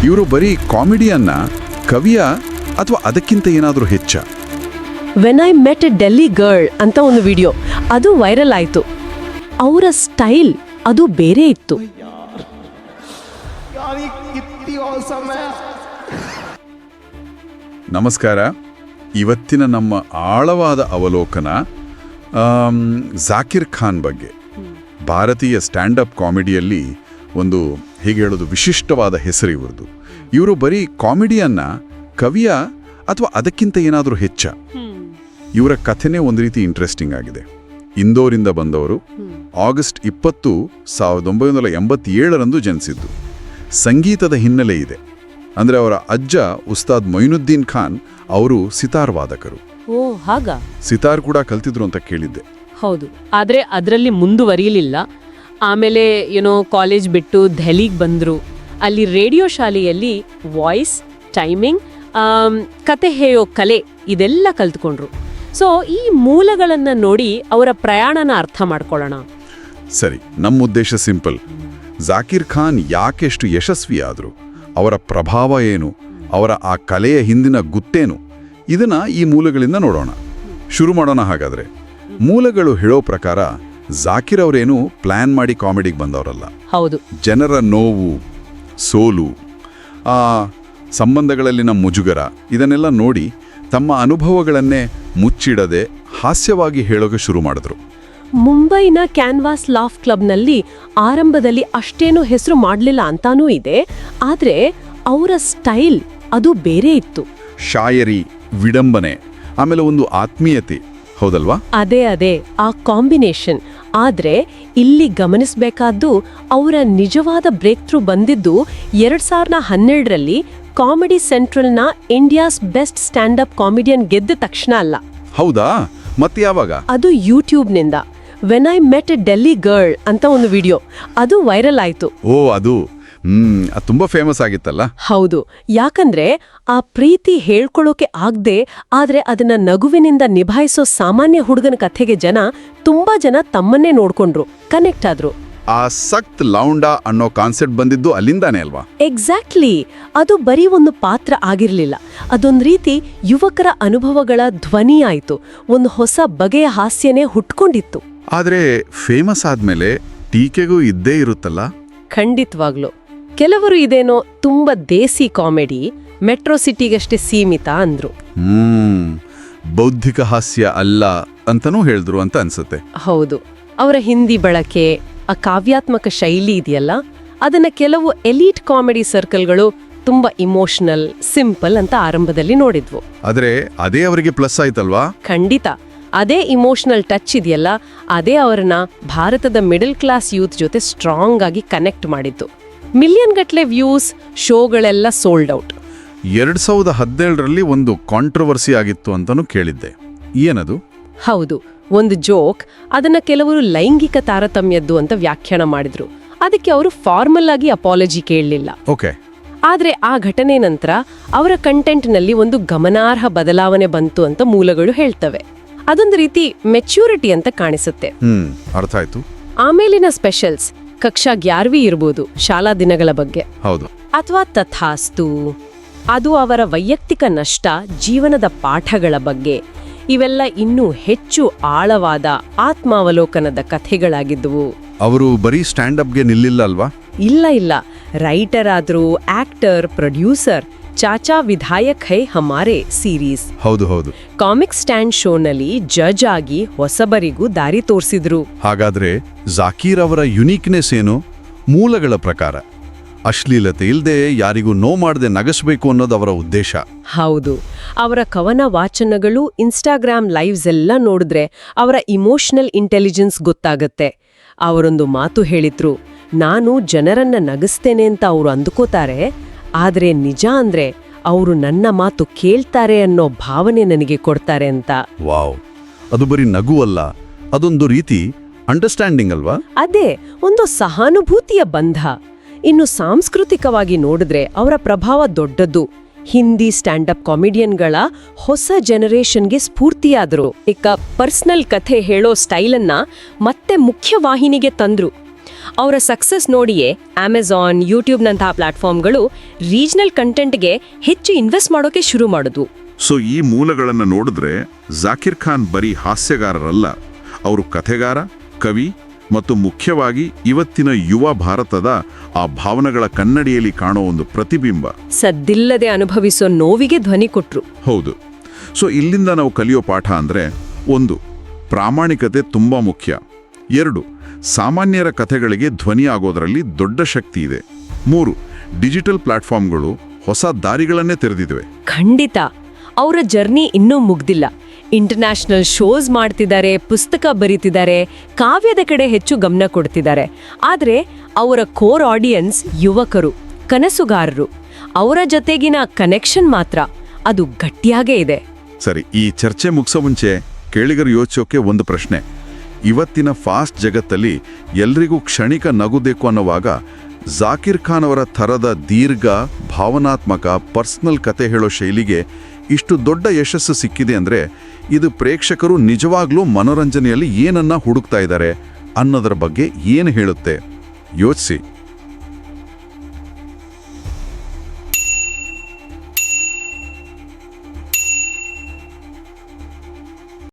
ಇವರು ಬರೀ ಕಾಮಿಡಿಯನ್ನ ಕವಿಯ ಅಥವಾ ಅದಕ್ಕಿಂತ ಏನಾದರೂ ಹೆಚ್ಚ? When I met a Delhi girl ಅಂತ ಒಂದು ವಿಡಿಯೋ, ಅದು ವೈರಲ್ ಆಯಿತು. ಅವರ ಸ್ಟೈಲ್ ಅದು ಬೇರೆ ಇತ್ತು. ನಮಸ್ಕಾರ. ಇವತ್ತಿನ ನಮ್ಮ ಆಳವಾದ ಅವಲೋಕನ ಜಾಕಿರ್ ಖಾನ್ ಬಗ್ಗೆ. ಭಾರತೀಯ ಸ್ಟ್ಯಾಂಡಪ್ ಕಾಮಿಡಿಯಲ್ಲಿ ಒಂದು ಹೇಗೆ ಹೇಳೋದು ವಿಶಿಷ್ಟವಾದ ಹೆಸರು ಇವ್ರದ್ದು. ಇವರು ಬರೀ ಕಾಮಿಡಿಯನ್ನ ಕವಿಯ ಅಥವಾ ಅದಕ್ಕಿಂತ ಏನಾದರೂ ಹೆಚ್ಚ? ಇವರ ಕಥೆನೇ ಒಂದು ರೀತಿ ಇಂಟ್ರೆಸ್ಟಿಂಗ್ ಆಗಿದೆ. ಇಂದೋರಿಂದ ಬಂದವರು. ಆಗಸ್ಟ್ 20, 1987ರಂದು ಜನಿಸಿದ್ದು. ಸಂಗೀತದ ಹಿನ್ನೆಲೆ ಇದೆ. ಅಂದರೆ ಅವರ ಅಜ್ಜ ಉಸ್ತಾದ್ ಮೊಯಿನುದ್ದೀನ್ ಖಾನ್ ಅವರು ಸಿತಾರ್ ವಾದಕರು. ಓ ಹಾಗ. ಸಿತಾರ್ ಕೂಡ ಕಲ್ತಿದ್ರು ಅಂತ ಕೇಳಿದ್ದೆ. ಹೌದು, ಆದರೆ ಅದರಲ್ಲಿ ಮುಂದುವರಿಯಲಿಲ್ಲ. ಆಮೇಲೆ ಕಾಲೇಜ್ ಬಿಟ್ಟು ದೆಹಲಿಗೆ ಬಂದರು. ಅಲ್ಲಿ ರೇಡಿಯೋ ಶಾಲೆಯಲ್ಲಿ ವಾಯ್ಸ್, ಟೈಮಿಂಗ್, ಕತೆ ಹೇಳೋ ಕಲೆ ಇದೆಲ್ಲ ಕಲ್ತ್ಕೊಂಡ್ರು. ಸೊ ಈ ಮೂಲಗಳನ್ನು ನೋಡಿ ಅವರ ಪ್ರಯಾಣನ ಅರ್ಥ ಮಾಡ್ಕೊಳ್ಳೋಣ. ಸರಿ, ನಮ್ಮ ಉದ್ದೇಶ ಸಿಂಪಲ್. ಜಾಕಿರ್ ಖಾನ್ ಯಾಕೆಷ್ಟು ಯಶಸ್ವಿ ಆದರು, ಅವರ ಪ್ರಭಾವ ಏನು, ಅವರ ಆ ಕಲೆಯ ಹಿಂದಿನ ಗುತ್ತೇನು, ಇದನ್ನ ಈ ಮೂಲಗಳಿಂದ ನೋಡೋಣ. ಶುರು ಮಾಡೋಣ ಹಾಗಾದ್ರೆ. ಮೂಲಗಳು ಹೇಳೋ ಪ್ರಕಾರ ಜಾಕಿರ್ ಅವರೇನು ಪ್ಲಾನ್ ಮಾಡಿ ಕಾಮಿಡಿಗೆ ಬಂದವರಲ್ಲ. ಹೌದು. ಜನರ ನೋವು, ಸೋಲು, ಆ ಸಂಬಂಧಗಳಲ್ಲಿನ ಮುಜುಗರ ಇದನ್ನೆಲ್ಲ ನೋಡಿ ತಮ್ಮ ಅನುಭವಗಳನ್ನೇ ಮುಚ್ಚಿಡದೆ ಹಾಸ್ಯವಾಗಿ ಹೇಳೋಕೆ ಶುರು ಮಾಡಿದ್ರು. ಮುಂಬೈನ ಕ್ಯಾನ್ವಾಸ್ ಲಾಫ್ ಕ್ಲಬ್ನಲ್ಲಿ ಆರಂಭದಲ್ಲಿ ಅಷ್ಟೇನೂ ಹೆಸರು ಮಾಡಲಿಲ್ಲ ಅಂತಾನೂ ಇದೆ. ಆದರೆ ಅವರ ಸ್ಟೈಲ್ ಅದು ಬೇರೆ ಇತ್ತು. ಶಾಯರಿ, ವಿಡಂಬನೆ, ಆಮೇಲೆ ಒಂದು ಆತ್ಮೀಯತೆ, ಹೌದಲ್ವಾ? ಅದೇ ಆ ಕಾಂಬಿನೇಷನ್. ಆದ್ರೆ ಇಲ್ಲಿ ಗಮನಿಸಬೇಕಾದ್ದು ಅವರ ನಿಜವಾದ ಬ್ರೇಕ್ ಥ್ರೂ ಬಂದಿದ್ದು 2012ರಲ್ಲಿ ಕಾಮಿಡಿ ಸೆಂಟ್ರಲ್ನ ಇಂಡಿಯಾಸ್ ಬೆಸ್ಟ್ ಸ್ಟ್ಯಾಂಡಪ್ ಕಾಮಿಡಿಯನ್ ಗೆದ್ದ ತಕ್ಷಣ ಅಲ್ಲ. ಹೌದಾ? ಮತ್ತೆ ಯಾವಾಗ? ಅದು ಯೂಟ್ಯೂಬ್ನಿಂದ. When I met a Delhi girl ಅಂತ ಒಂದು ವಿಡಿಯೋ, ಅದು ವೈರಲ್ ಆಯಿತು. ಓ, ಅದು ತುಂಬಾ ಫೇಮಸ್ ಆಗಿತ್ತಲ್ಲ. ಹೌದು, ಯಾಕಂದ್ರೆ ಆ ಪ್ರೀತಿ ಹೇಳ್ಕೊಳ್ಳೋಕೆ ಆಗದೆ ಆದ್ರೆ ಅದನ್ನ ನಗುವಿನಿಂದ ನಿಭಾಯಿಸೋ ಸಾಮಾನ್ಯ ಹುಡುಗನ ಕಥೆಗೆ ತುಂಬಾ ಜನ ತಮ್ಮನ್ನೇ ನೋಡ್ಕೊಂಡ್ರು, ಕನೆಕ್ಟ್ ಆದ್ರು. ಆ ಸಕ್ತ್ ಲೌಂಡಾ ಅನ್ನೋ ಕಾನ್ಸೆಪ್ಟ್ ಬಂದಿದ್ದು ಅಲ್ಲಿಂದಾನೇ ಅಲ್ವಾ? ಎಕ್ಸಾಕ್ಟ್ಲಿ. ಅದು ಬರೀ ಒಂದು ಪಾತ್ರ ಆಗಿರ್ಲಿಲ್ಲ, ಅದೊಂದು ರೀತಿ ಯುವಕರ ಅನುಭವಗಳ ಧ್ವನಿ ಆಯ್ತು. ಒಂದು ಹೊಸ ಬಗೆಯ ಹಾಸ್ಯನೇ ಹುಟ್ಕೊಂಡಿತ್ತು. ಆದ್ರೆ ಫೇಮಸ್ ಆದ್ಮೇಲೆ ಟೀಕೆಗೂ ಇದ್ದೇ ಇರುತ್ತಲ್ಲ. ಖಂಡಿತವಾಗ್ಲು. ಕೆಲವರು ಇದೇನೋ ತುಂಬಾ ದೇಸಿ ಕಾಮಿಡಿ, ಮೆಟ್ರೋ ಸಿಟಿಗಷ್ಟೇ ಸೀಮಿತ ಅಂದ್ರು. ಬೌದ್ಧಿಕ ಹಾಸ್ಯ ಅಲ್ಲ ಅಂತನೂ ಹೇಳಿದ್ರು ಅಂತ ಅನ್ಸುತ್ತೆ. ಹೌದು. ಅವರ ಹಿಂದಿ ಬಳಕೆ, ಆ ಕಾವ್ಯಾತ್ಮಕ ಶೈಲಿ ಇದೆಯಲ್ಲ, ಅದನ್ನ ಕೆಲವು ಎಲೀಟ್ ಕಾಮಿಡಿ ಸರ್ಕಲ್ಗಳು ತುಂಬಾ ಇಮೋಷನಲ್, ಸಿಂಪಲ್ ಅಂತ ಆರಂಭದಲ್ಲಿ ನೋಡಿದ್ವು. ಆದ್ರೆ ಅದೇ ಅವರಿಗೆ ಪ್ಲಸ್ ಆಯ್ತಲ್ವಾ? ಖಂಡಿತ. ಅದೇ ಇಮೋಷನಲ್ ಟಚ್ ಇದೆಯಲ್ಲ, ಅದೇ ಅವರನ್ನ ಭಾರತದ ಮಿಡಲ್ ಕ್ಲಾಸ್ ಯೂತ್ ಜೊತೆ ಸ್ಟ್ರಾಂಗ್ ಆಗಿ ಕನೆಕ್ಟ್ ಮಾಡಿತ್ತು. ಮಿಲಿಯನ್ ಗಟ್ಲೆ ವ್ಯೂಸ್, ಶೋಗಳೆಲ್ಲ ಸೋಲ್ಡ್ ಔಟ್. 2017ರಲ್ಲಿ ಒಂದು ಕಾಂಟ್ರವರ್ಸಿ ಆಗಿತ್ತು ಅಂತಾನು ಕೇಳಿದ್ದೆ. ಏನದು? ಹೌದು, ಒಂದು ಜೋಕ್. ಅದನ್ನ ಕೆಲವರು ಲೈಂಗಿಕ ತಾರತಮ್ಯದ್ದು ಅಂತ ವ್ಯಾಖ್ಯಾನ ಮಾಡಿದ್ರು. ಅದಕ್ಕೆ ಅವರು ಫಾರ್ಮಲ್ ಆಗಿ ಅಪಾಲಜಿ ಕೇಳಲಿಲ್ಲ. ಓಕೆ. ಆದ್ರೆ ಆ ಘಟನೆ ನಂತರ ಅವರ ಕಂಟೆಂಟ್ನಲ್ಲಿ ಒಂದು ಗಮನಾರ್ಹ ಬದಲಾವಣೆ ಬಂತು ಅಂತ ಮೂಲಗಳು ಹೇಳ್ತವೆ. ಅದೊಂದು ರೀತಿ ಮೆಚ್ಯೂರಿಟಿ ಅಂತ ಕಾಣಿಸುತ್ತೆ. ಅರ್ಥ ಆಯ್ತು. ಆಮೇಲಿನ ಸ್ಪೆಷಲ್ಸ್, ಕಕ್ಷಾ 11 ಇರ್ಬೋದು, ಶಾಲಾ ದಿನಗಳ ಬಗ್ಗೆ. ಹೌದು. ಅಥವಾ ತಥಾಸ್ತು, ಅದು ಅವರ ವೈಯಕ್ತಿಕ ನಷ್ಟ, ಜೀವನದ ಪಾಠಗಳ ಬಗ್ಗೆ. ಇವೆಲ್ಲ ಇನ್ನೂ ಹೆಚ್ಚು ಆಳವಾದ ಆತ್ಮಾವಲೋಕನದ ಕಥೆಗಳಾಗಿದ್ದುವು. ಅವರು ಬರೀ ಸ್ಟ್ಯಾಂಡಪ್ಗೆ ನಿಲ್ಲಿಲ್ಲ ಅಲ್ವಾ? ಇಲ್ಲ. ರೈಟರ್ ಆದ್ರೂ, actor, producer. Chacha ವಿಧಾಯಕ್ high ಹಮಾರೆ series, ಹೌದು, ಕಾಮಿಕ್ ಸ್ಟ್ಯಾಂಡ್ ಶೋನಲ್ಲಿ ಜಡ್ಜ್ ಆಗಿ ಹೊಸಬರಿಗೂ ದಾರಿ ತೋರಿಸಿದ್ರು. ಹಾಗಾದ್ರೆ ಜಾಕೀರ್ ಅವರ ಯುನೀಕ್ನೆಸ್ ಏನು? ಮೂಲಗಳ ಪ್ರಕಾರ ಅಶ್ಲೀಲತೆ ಇಲ್ಲದೆ ಯಾರಿಗೂ ನೋವು ಮಾಡದೆ ನಗಸಬೇಕು ಅನ್ನೋದು ಅವರ ಉದ್ದೇಶ. ಹೌದು. ಅವರ ಕವನ ವಾಚನಗಳು, ಇನ್ಸ್ಟಾಗ್ರಾಮ್ ಲೈವ್ಸ್ ಎಲ್ಲ ನೋಡಿದ್ರೆ ಅವರ ಇಮೋಷನಲ್ ಇಂಟೆಲಿಜೆನ್ಸ್ ಗೊತ್ತಾಗತ್ತೆ. ಅವರೊಂದು ಮಾತು ಹೇಳಿದ್ರು, ನಾನು ಜನರನ್ನ ನಗಿಸ್ತೇನೆ ಅಂತ ಅವರು ಅಂದುಕೋತಾರೆ, ಆದ್ರೆ ನಿಜ ಅಂದ್ರೆ ಅವರು ನನ್ನ ಮಾತು ಕೇಳ್ತಾರೆ ಅನ್ನೋ ಭಾವನೆ ನನಗೆ ಕೊಡ್ತಾರೆ ಅಂತ. ವಾವ್, ಅದು ಬರೀ ನಗು ಅಲ್ಲ, ಅದೊಂದು ರೀತಿ ಅಂಡರ್ಸ್ಟ್ಯಾಂಡಿಂಗ್ ಅಲ್ವಾ? ಅದೇ, ಒಂದು ಸಹಾನುಭೂತಿಯ ಬಂಧ. ಇನ್ನು ಸಾಂಸ್ಕೃತಿಕವಾಗಿ ನೋಡಿದ್ರೆ ಅವರ ಪ್ರಭಾವ ದೊಡ್ಡದ್ದು. ಹಿಂದಿ ಸ್ಟ್ಯಾಂಡಪ್ ಕಾಮಿಡಿಯನ್ಗಳ ಹೊಸ ಜನರೇಷನ್ಗೆ ಸ್ಫೂರ್ತಿಯಾದರು. ಪರ್ಸನಲ್ ಕಥೆ ಹೇಳೋ ಸ್ಟೈಲನ್ನ ಮತ್ತೆ ಮುಖ್ಯವಾಹಿನಿಗೆ ತಂದ್ರು. ಅವರ ಸಕ್ಸಸ್ ನೋಡಿಯೇ ಅಮೆಜಾನ್, ಯೂಟ್ಯೂಬ್ನಂತಹ ಪ್ಲಾಟ್ಫಾರ್ಮ್ಗಳು ರೀಜನಲ್ ಕಂಟೆಂಟ್ಗೆ ಹೆಚ್ಚು ಇನ್ವೆಸ್ಟ್ ಮಾಡೋಕೆ ಶುರು ಮಾಡಿದ್ವು. ಸೊ ಈ ಮೂಲಗಳನ್ನು ನೋಡಿದ್ರೆ ಜಾಕಿರ್ ಖಾನ್ ಬರೀ ಹಾಸ್ಯಗಾರರಲ್ಲ, ಅವರು ಕಥೆಗಾರ, ಕವಿ ಮತ್ತು ಮುಖ್ಯವಾಗಿ ಇವತ್ತಿನ ಯುವ ಭಾರತದ ಆ ಭಾವನೆಗಳ ಕನ್ನಡಿಯಲ್ಲಿ ಕಾಣೋ ಒಂದು ಪ್ರತಿಬಿಂಬ. ಸದ್ದಿಲ್ಲದೆ ಅನುಭವಿಸೋ ನೋವಿಗೆ ಧ್ವನಿ ಕೊಟ್ರು. ಹೌದು. ಸೊ ಇಲ್ಲಿಂದ ನಾವು ಕಲಿಯೋ ಪಾಠ ಅಂದರೆ 1. ಪ್ರಾಮಾಣಿಕತೆ ತುಂಬ ಮುಖ್ಯ. 2. ಸಾಮಾನ್ಯರ ಕಥೆಗಳಿಗೆ ಧ್ವನಿ ಆಗೋದರಲ್ಲಿ ದೊಡ್ಡ ಶಕ್ತಿ ಇದೆ. 3. ಡಿಜಿಟಲ್ ಪ್ಲಾಟ್ಫಾರ್ಮ್ಗಳು ಹೊಸ ದಾರಿಗಳನ್ನೇ ತೆರೆದಿವೆ. ಖಂಡಿತ ಅವರ ಜರ್ನಿ ಇನ್ನೂ ಮುಗ್ದಿಲ್ಲ. ಇಂಟರ್ನ್ಯಾಷನಲ್ ಶೋಸ್ ಮಾಡ್ತಿದ್ದಾರೆ, ಪುಸ್ತಕ ಬರೀತಿದ್ದಾರೆ, ಕಾವ್ಯದ ಕಡೆ ಹೆಚ್ಚು ಗಮನ ಕೊಡ್ತಿದ್ದಾರೆ. ಆದರೆ ಅವರ ಕೋರ್ ಆಡಿಯನ್ಸ್ ಯುವಕರು, ಕನಸುಗಾರರು. ಅವರ ಜೊತೆಗಿನ ಕನೆಕ್ಷನ್ ಮಾತ್ರ ಅದು ಗಟ್ಟಿಯಾಗೇ ಇದೆ. ಸರಿ, ಈ ಚರ್ಚೆ ಮುಗಿಸೋ ಮುಂಚೆ ಕೇಳಿಗರು ಯೋಚಿಸೋಕೆ ಒಂದು ಪ್ರಶ್ನೆ. ಇವತ್ತಿನ ಫಾಸ್ಟ್ ಜಗತ್ತಲ್ಲಿ ಎಲ್ರಿಗೂ ಕ್ಷಣಿಕ ನಗುಬೇಕು ಅನ್ನೋವಾಗ ಜಾಕಿರ್ ಖಾನ್ ಅವರ ಥರದ ದೀರ್ಘ, ಭಾವನಾತ್ಮಕ, ಪರ್ಸ್ನಲ್ ಕತೆ ಹೇಳೋ ಶೈಲಿಗೆ ಇಷ್ಟು ದೊಡ್ಡ ಯಶಸ್ಸು ಸಿಕ್ಕಿದೆ ಅಂದರೆ ಇದು ಪ್ರೇಕ್ಷಕರು ನಿಜವಾಗ್ಲೂ ಮನೋರಂಜನೆಯಲ್ಲಿ ಏನನ್ನ ಹುಡುಕ್ತಾ ಇದ್ದಾರೆ ಅನ್ನೋದರ ಬಗ್ಗೆ ಏನು ಹೇಳುತ್ತೆ? ಯೋಚಿಸಿ.